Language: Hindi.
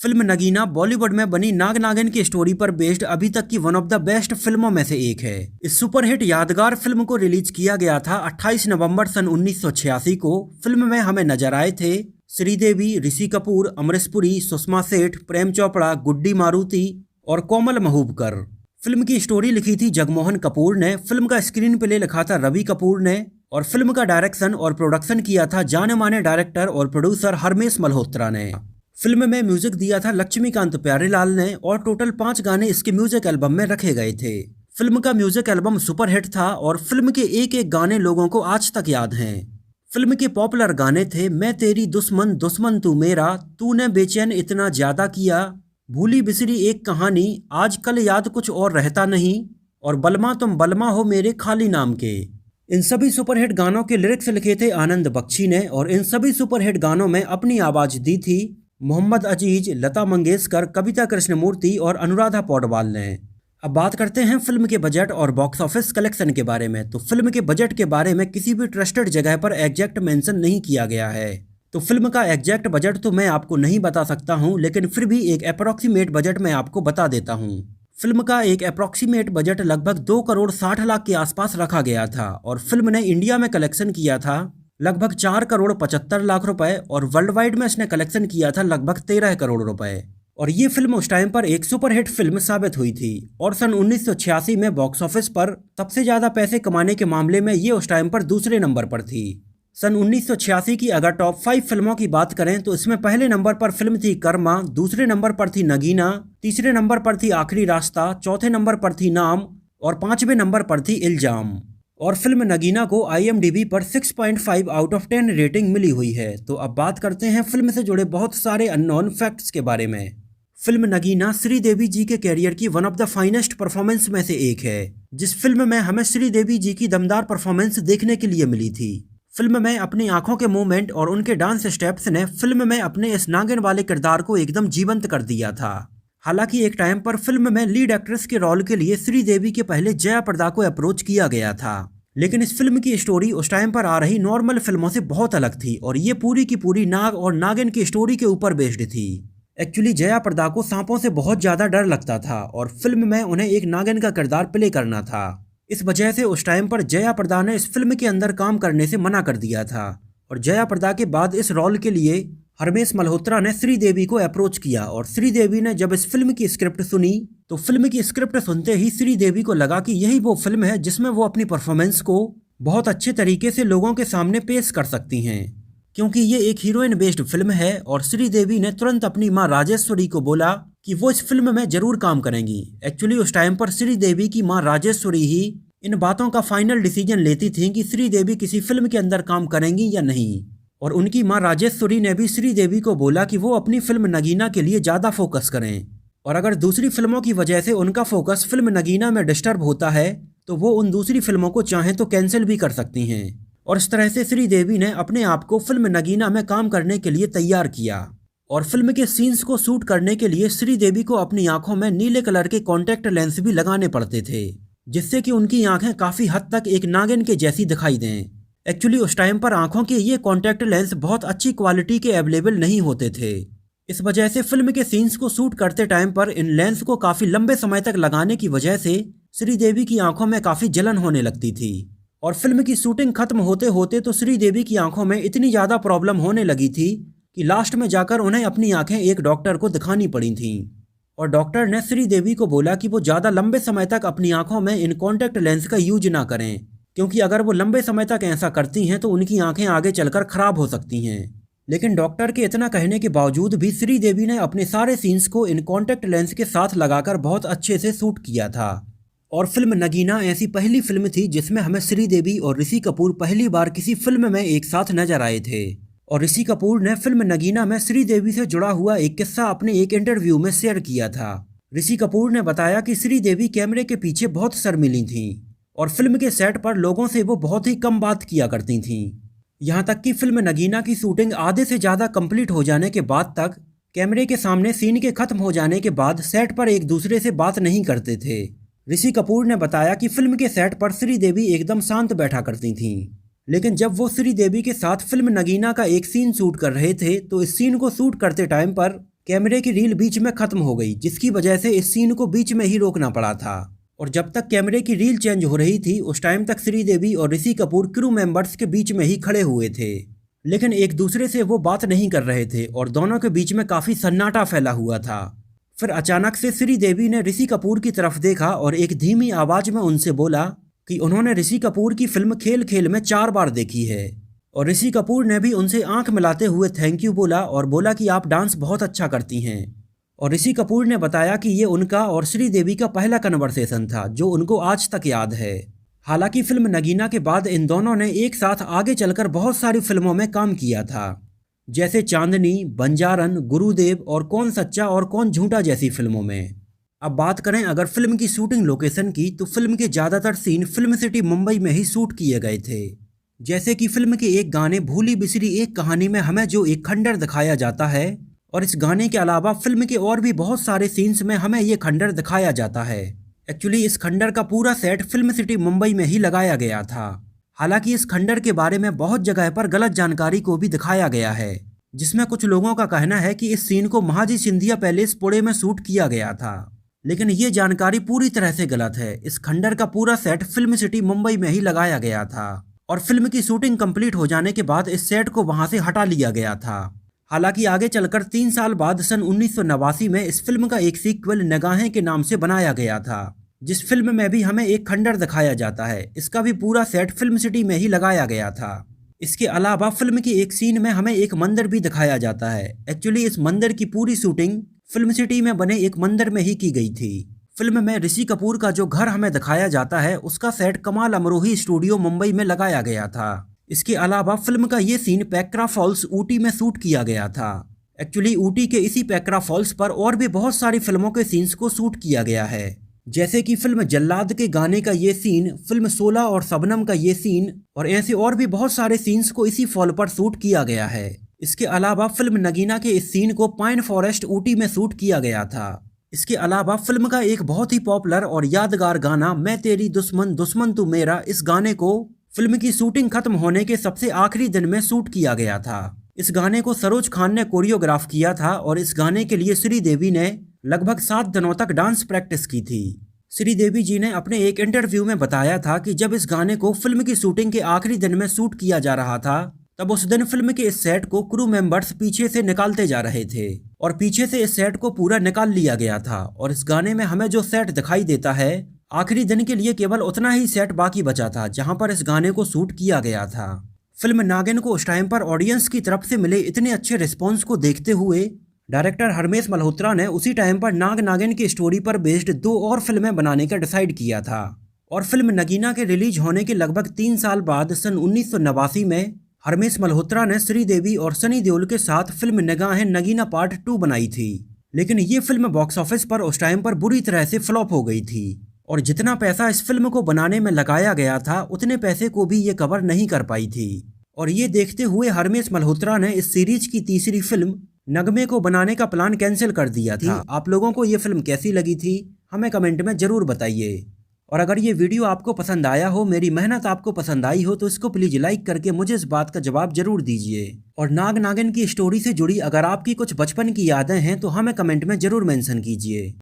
फिल्म नगीना बॉलीवुड में बनी नाग नागिन की स्टोरी पर बेस्ड अभी तक की वन ऑफ द बेस्ट फिल्मों में से एक है। इस सुपरहिट यादगार फिल्म को रिलीज किया गया था 28 नवंबर सन 1986 को। फिल्म में हमें नजर आए थे श्रीदेवी, ऋषि कपूर, अमरीश पुरी, सुषमा सेठ, प्रेम चोपड़ा, गुड्डी मारुति और कोमल महबूबकर। फिल्म की स्टोरी लिखी थी जगमोहन कपूर ने, फिल्म का स्क्रीन प्ले लिखा था रवि कपूर ने और फिल्म का डायरेक्शन और प्रोडक्शन किया था जाने माने डायरेक्टर और प्रोड्यूसर हरमेश मल्होत्रा ने। फिल्म में म्यूजिक दिया था लक्ष्मीकांत प्यारेलाल ने और टोटल 5 गाने इसके म्यूजिक एल्बम में रखे गए थे। फिल्म का म्यूजिक एल्बम सुपरहिट था और फिल्म के एक एक गाने लोगों को आज तक याद हैं। फिल्म के पॉपुलर गाने थे मैं तेरी दुश्मन दुश्मन तू मेरा, तूने बेचैन इतना ज्यादा किया, भूली बिसरी एक कहानी, आजकल याद कुछ और रहता नहीं और बलमा तुम बलमा हो मेरे खाली नाम के। इन सभी सुपरहिट गानों के लिरिक्स लिखे थे आनंद बख्शी ने और इन सभी सुपरहिट गानों में अपनी आवाज दी थी मोहम्मद अजीज, लता मंगेशकर, कविता कृष्णमूर्ति और अनुराधा पौडवाल ने। अब बात करते हैं फिल्म के बजट और बॉक्स ऑफिस कलेक्शन के बारे में। तो फिल्म के बजट के बारे में किसी भी ट्रस्टेड जगह पर एग्जैक्ट मेंशन नहीं किया गया है, तो फिल्म का एग्जैक्ट बजट तो मैं आपको नहीं बता सकता हूं, लेकिन फिर भी एक अप्रोक्सीमेट बजट मैं आपको बता देता हूं। फिल्म का एक अप्रोक्सीमेट बजट लगभग 2 करोड़ 60 लाख के आसपास रखा गया था और फिल्म ने इंडिया में कलेक्शन किया था लगभग 4 करोड़ 75 लाख रुपए और वर्ल्ड वाइड में इसने कलेक्शन किया था लगभग 13 करोड़ रुपए। और ये फिल्म उस टाइम पर एक सुपरहिट फिल्म साबित हुई थी और सन 1986 में बॉक्स ऑफिस पर सबसे ज्यादा पैसे कमाने के मामले में ये उस टाइम पर दूसरे नंबर पर थी। सन 1986 की अगर टॉप 5 फिल्मों की बात करें तो इसमें पहले नंबर पर फिल्म थी कर्मा, दूसरे नंबर पर थी नगीना, तीसरे नंबर पर थी आखिरी रास्ता, चौथे नंबर पर थी नाम और 5वें नंबर पर थी इल्जाम। और फिल्म नगीना को IMDb पर 6.5 आउट ऑफ 10 रेटिंग मिली हुई है। तो अब बात करते हैं फिल्म से जुड़े बहुत सारे अननोन फैक्ट्स के बारे में। फिल्म नगीना श्रीदेवी जी के कैरियर की one of the finest performance में से एक है, जिस फिल्म में हमें श्रीदेवी जी की दमदार परफॉर्मेंस देखने के लिए मिली थी। फिल्म में अपनी आंखों के मूवमेंट और उनके डांस स्टेप्स ने फिल्म में अपने इस नागिन वाले किरदार को एकदम जीवंत कर दिया था। हालांकि एक टाइम पर फिल्म में लीड एक्ट्रेस के रोल के लिए श्रीदेवी के पहले जया प्रदा को अप्रोच किया गया था, लेकिन इस फिल्म की स्टोरी उस टाइम पर आ रही नॉर्मल फिल्मों से बहुत अलग थी और ये पूरी की पूरी नाग और नागिन की स्टोरी के ऊपर बेस्ड थी। एक्चुअली जया प्रदा को सांपों से बहुत ज्यादा डर लगता था और फिल्म में उन्हें एक नागिन का किरदार प्ले करना था। इस वजह से उस टाइम पर जया प्रदा ने इस फिल्म के अंदर काम करने से मना कर दिया था और जया प्रदा के बाद इस रोल के लिए हरमेश मल्होत्रा ने श्रीदेवी को अप्रोच किया और श्रीदेवी ने जब इस फिल्म की स्क्रिप्ट सुनी तो फिल्म की स्क्रिप्ट सुनते ही श्रीदेवी को लगा कि यही वो फिल्म है जिसमें वो अपनी परफॉर्मेंस को बहुत अच्छे तरीके से लोगों के सामने पेश कर सकती हैं, क्योंकि ये एक हीरोइन बेस्ड फिल्म है। और श्रीदेवी ने तुरंत अपनी मां राजेश्वरी को बोला कि वो इस फिल्म में जरूर काम करेंगी। एक्चुअली उस टाइम पर श्रीदेवी की मां राजेश्वरी ही इन बातों का फाइनल डिसीजन लेती थी कि श्रीदेवी किसी फिल्म के अंदर काम करेंगी या नहीं। और उनकी मां राजेश्वरी ने भी श्रीदेवी को बोला कि वो अपनी फिल्म नगीना के लिए ज्यादा फोकस करें और अगर दूसरी फिल्मों की वजह से उनका फोकस फिल्म नगीना में डिस्टर्ब होता है तो वो उन दूसरी फिल्मों को चाहें तो कैंसिल भी कर सकती हैं। और इस तरह से श्रीदेवी ने अपने आप को फिल्म नगीना में काम करने के लिए तैयार किया और फिल्म के सीन्स को शूट करने के लिए श्रीदेवी को अपनी आंखों में नीले कलर के कॉन्टैक्ट लेंस भी लगाने पड़ते थे, जिससे कि उनकी आंखें काफी हद तक एक नागिन के जैसी दिखाई दें। एक्चुअली उस टाइम पर आंखों के ये कॉन्टैक्ट लेंस बहुत अच्छी क्वालिटी के अवेलेबल नहीं होते थे। इस वजह से फिल्म के सीन्स को शूट करते टाइम पर इन लेंस को काफी लंबे समय तक लगाने की वजह से श्रीदेवी की आंखों में काफी जलन होने लगती थी और फिल्म की शूटिंग खत्म होते होते तो श्रीदेवी की आंखों में इतनी ज्यादा प्रॉब्लम होने लगी थी कि लास्ट में जाकर उन्हें अपनी आंखें एक डॉक्टर को दिखानी पड़ी थीं और डॉक्टर ने श्रीदेवी को बोला कि वो ज्यादा लंबे समय तक अपनी आंखों में इन कॉन्टैक्ट लेंस का यूज ना करें, क्योंकि अगर वो लंबे समय तक ऐसा करती हैं तो उनकी आंखें आगे चलकर खराब हो सकती हैं। लेकिन डॉक्टर के इतना कहने के बावजूद भी श्रीदेवी ने अपने सारे सीन्स को इन कॉन्टैक्ट लेंस के साथ लगाकर बहुत अच्छे से शूट किया था। और फिल्म नगीना ऐसी पहली फिल्म थी जिसमें हमें श्रीदेवी और ऋषि कपूर पहली बार किसी फिल्म में एक साथ नजर आए थे। और ऋषि कपूर ने फिल्म नगीना में श्रीदेवी से जुड़ा हुआ एक किस्सा अपने एक इंटरव्यू में शेयर किया था। ऋषि कपूर ने बताया कि श्रीदेवी कैमरे के पीछे बहुत शर्मीली थीं और फिल्म के सेट पर लोगों से वो बहुत ही कम बात किया करती थीं। यहाँ तक कि फिल्म नगीना की शूटिंग आधे से ज्यादा कंप्लीट हो जाने के बाद तक कैमरे के सामने सीन के खत्म हो जाने के बाद सेट पर एक दूसरे से बात नहीं करते थे। ऋषि कपूर ने बताया कि फिल्म के सेट पर श्रीदेवी एकदम शांत बैठा करती थीं, लेकिन जब वो श्रीदेवी के साथ फिल्म नगीना का एक सीन शूट कर रहे थे तो इस सीन को शूट करते टाइम पर कैमरे की रील बीच में खत्म हो गई, जिसकी वजह से इस सीन को बीच में ही रोकना पड़ा था। और जब तक कैमरे की रील चेंज हो रही थी उस टाइम तक श्रीदेवी और ऋषि कपूर क्रू मेंबर्स के बीच में ही खड़े हुए थे, लेकिन एक दूसरे से वो बात नहीं कर रहे थे और दोनों के बीच में काफी सन्नाटा फैला हुआ था। फिर अचानक से श्रीदेवी ने ऋषि कपूर की तरफ देखा और एक धीमी आवाज में उनसे बोला कि उन्होंने ऋषि कपूर की फिल्म खेल खेल में 4 बार देखी है। और ऋषि कपूर ने भी उनसे आंख मिलाते हुए थैंक यू बोला और बोला कि आप डांस बहुत अच्छा करती हैं। और ऋषि कपूर ने बताया कि ये उनका और श्रीदेवी का पहला कन्वर्सेशन था जो उनको आज तक याद है। हालांकि फिल्म नगीना के बाद इन दोनों ने एक साथ आगे चलकर बहुत सारी फिल्मों में काम किया था, जैसे चांदनी, बंजारन, गुरुदेव और कौन सच्चा और कौन झूठा जैसी फिल्मों में। अब बात करें अगर फिल्म की शूटिंग लोकेशन की, तो फिल्म के ज़्यादातर सीन फिल्म सिटी मुंबई में ही शूट किए गए थे। जैसे कि फिल्म के एक गाने भूली बिसरी एक कहानी में हमें जो एक खंडर दिखाया जाता है, और इस गाने के अलावा फिल्म के और भी बहुत सारे सीन्स में हमें ये खंडर दिखाया जाता है। एक्चुअली इस खंडर का पूरा सेट फिल्म सिटी मुंबई में ही लगाया गया था। हालांकि इस खंडर के बारे में बहुत जगह पर गलत जानकारी को भी दिखाया गया है, जिसमें कुछ लोगों का कहना है कि इस सीन को महाजी सिंधिया पैलेस पुणे में शूट किया गया था, लेकिन ये जानकारी पूरी तरह से गलत है। इस खंडर का पूरा सेट फिल्म सिटी मुंबई में ही लगाया गया था और फिल्म की शूटिंग कंप्लीट हो जाने के बाद इस सेट को वहां से हटा लिया गया था। हालांकि आगे चलकर 3 साल बाद सन 1989 में इस फिल्म का एक सीक्वल निगाहें के नाम से बनाया गया था, जिस फिल्म में भी हमें एक खंडर दिखाया जाता है। इसका भी पूरा सेट फिल्म सिटी में ही लगाया गया था। इसके अलावा फिल्म की एक सीन में हमें एक मंदिर भी दिखाया जाता है। एक्चुअली इस मंदिर की पूरी शूटिंग फिल्म सिटी में बने एक मंदिर में ही की गई थी। फिल्म में ऋषि कपूर का जो घर हमें दिखाया जाता है उसका सेट कमाल अमरोही स्टूडियो मुंबई में लगाया गया था। इसके अलावा फिल्म का ये सीन पैक्रा फॉल्स ऊटी में शूट किया गया था। एक्चुअली ऊटी के इसी पैक्रा फॉल्स पर और भी बहुत सारी फिल्मों के सीन्स को शूट किया गया है, जैसे कि फिल्म जल्लाद के गाने का ये सीन, फिल्म 16 और शबनम का ये सीन, और ऐसे और भी बहुत सारे सीन्स को इसी फॉल पर शूट किया गया है। इसके अलावा फिल्म नगीना के इस सीन को पाइन फॉरेस्ट ऊटी में शूट किया गया था। इसके अलावा फिल्म का एक बहुत ही पॉपुलर और यादगार गाना मैं तेरी दुश्मन दुश्मन तू मेरा, इस गाने को फिल्म की शूटिंग खत्म होने के सबसे आखिरी दिन में शूट किया गया था। इस गाने को सरोज खान ने कोरियोग्राफ किया था और इस गाने के लिए श्रीदेवी ने लगभग 7 दिनों तक डांस प्रैक्टिस की थी। श्रीदेवी जी ने अपने एक इंटरव्यू में बताया था कि जब इस गाने को फिल्म की शूटिंग के आखिरी दिन में शूट किया जा रहा था, तब उस दिन फिल्म के इस सेट को क्रू मेंबर्स पीछे से निकालते जा रहे थे और पीछे से इस सेट को पूरा निकाल लिया गया था। और इस गाने में हमें जो सेट दिखाई देता है, आखिरी दिन के लिए केवल उतना ही सेट बाकी बचा था जहां पर इस गाने को शूट किया गया था। फिल्म नागिन को उस टाइम पर ऑडियंस की तरफ से मिले इतने अच्छे रिस्पॉन्स को देखते हुए डायरेक्टर हरमेश मल्होत्रा ने उसी टाइम पर नाग नागिन की स्टोरी पर बेस्ड 2 और फिल्में बनाने का डिसाइड किया था। और फिल्म नगीना के रिलीज होने के लगभग 3 साल बाद सन 1989 में हरमेश मल्होत्रा ने श्रीदेवी और सनी देओल के साथ फिल्म निगाहें नगीना पार्ट 2 बनाई थी, लेकिन ये फिल्म बॉक्स ऑफिस पर उस टाइम पर बुरी तरह से फ्लॉप हो गई थी और जितना पैसा इस फिल्म को बनाने में लगाया गया था उतने पैसे को भी ये कवर नहीं कर पाई थी। और ये देखते हुए हरमेश मल्होत्रा ने इस सीरीज की तीसरी फिल्म नगमे को बनाने का प्लान कैंसिल कर दिया था। आप लोगों को ये फिल्म कैसी लगी थी हमें कमेंट में जरूर बताइए। और अगर ये वीडियो आपको पसंद आया हो, मेरी मेहनत आपको पसंद आई हो, तो इसको प्लीज लाइक करके मुझे इस बात का जवाब जरूर दीजिए। और नाग नागिन की स्टोरी से जुड़ी अगर आपकी कुछ बचपन की यादें हैं तो हमें कमेंट में जरूर मेंशन कीजिए।